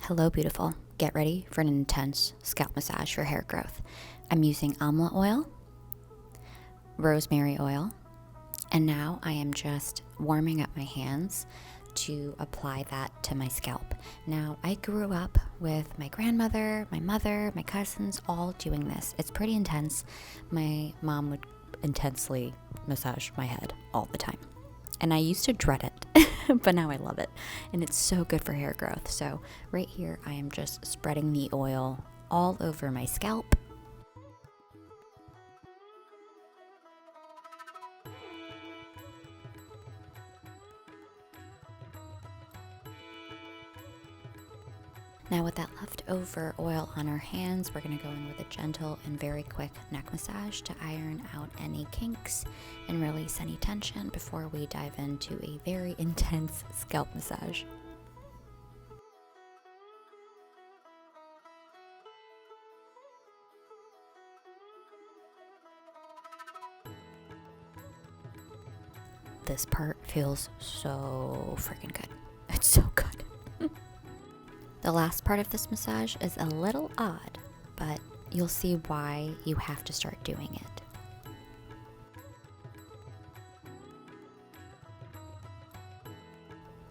Hello, beautiful. Get ready for an intense scalp massage for hair growth. I'm using almond oil, rosemary oil, and now I am just warming up my hands to apply that to my scalp. Now, I grew up with my grandmother, my mother, my cousins, all doing this. It's pretty intense. My mom would intensely massage my head all the time. And I used to dread it, but now I love it. And it's so good for hair growth. So right here, I am just spreading the oil all over my scalp. Now with that leftover oil on our hands, we're going to go in with a gentle and very quick neck massage to iron out any kinks and release any tension before we dive into a very intense scalp massage. This part feels so freaking good. It's so good. The last part of this massage is a little odd, but you'll see why you have to start doing it.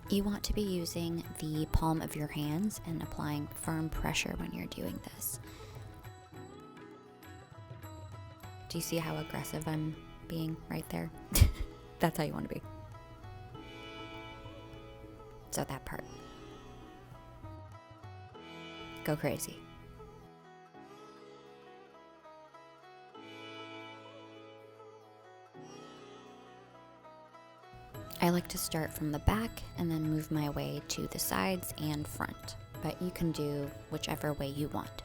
You want to be using the palm of your hands and applying firm pressure when you're doing this. Do you see how aggressive I'm being right there? That's how you want to be. So that part. Go crazy. I like to start from the back and then move my way to the sides and front, but you can do whichever way you want.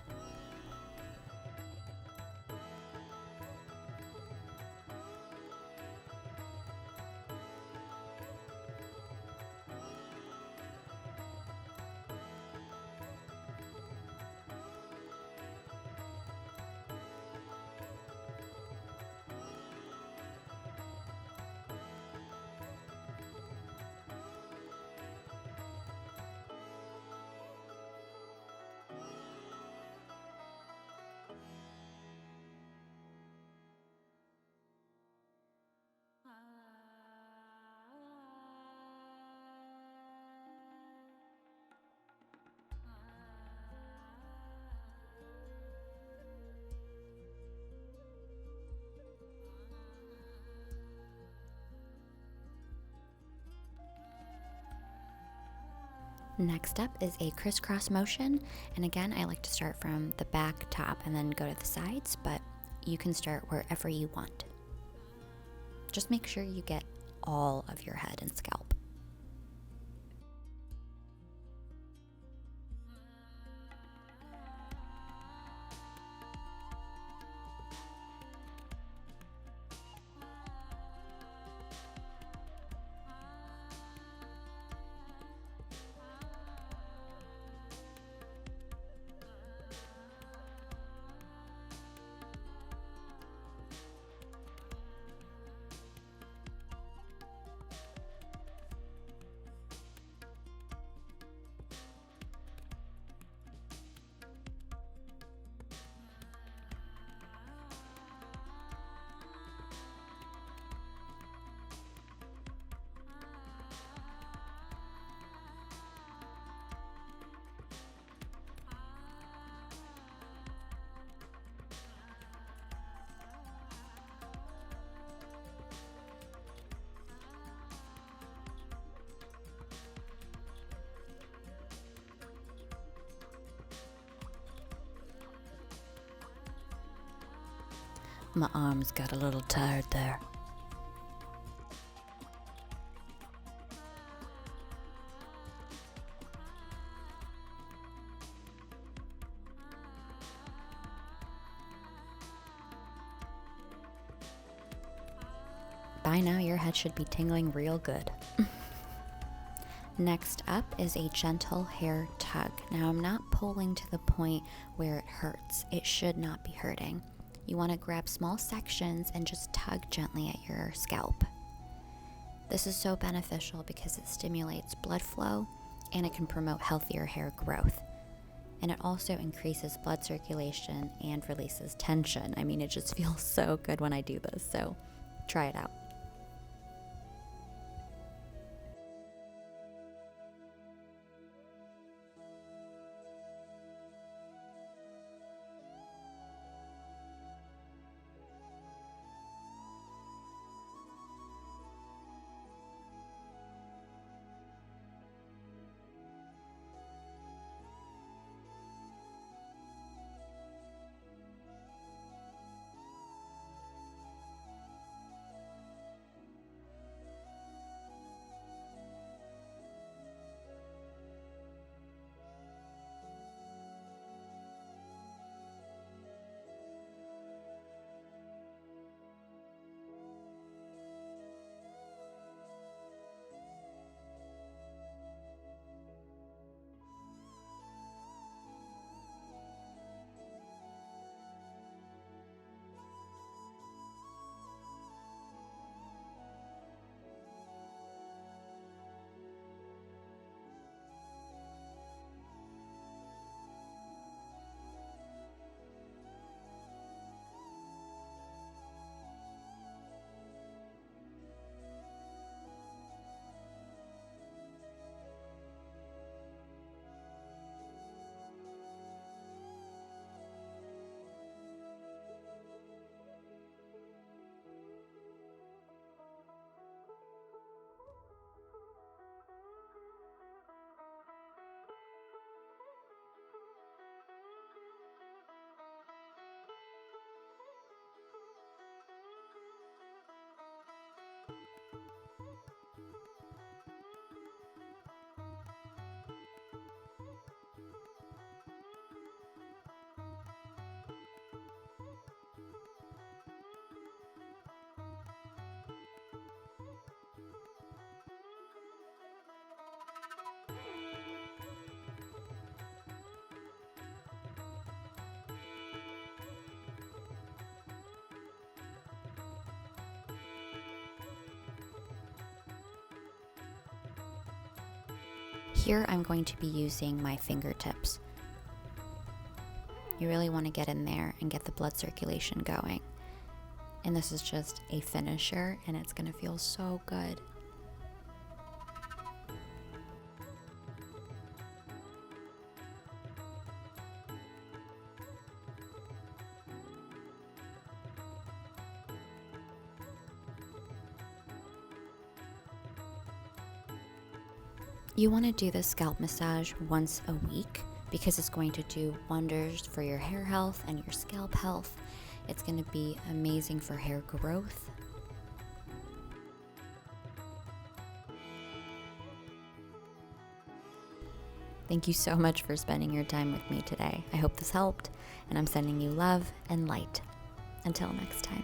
Next up is a crisscross motion, and again I like to start from the back, top, and then go to the sides, but you can start wherever you want. Just make sure you get all of your head and scalp. My arms got a little tired there. By now, your head should be tingling real good. Next up is a gentle hair tug. Now, I'm not pulling to the point where it hurts. It should not be hurting. You want to grab small sections and just tug gently at your scalp. This is so beneficial because it stimulates blood flow and it can promote healthier hair growth. And it also increases blood circulation and releases tension. I mean, it just feels so good when I do this, so try it out. Here I'm going to be using my fingertips. You really want to get in there and get the blood circulation going. And this is just a finisher, and it's going to feel so good. You want to do this scalp massage once a week because it's going to do wonders for your hair health and your scalp health. It's going to be amazing for hair growth. Thank you so much for spending your time with me today. I hope this helped, and I'm sending you love and light. Until next time.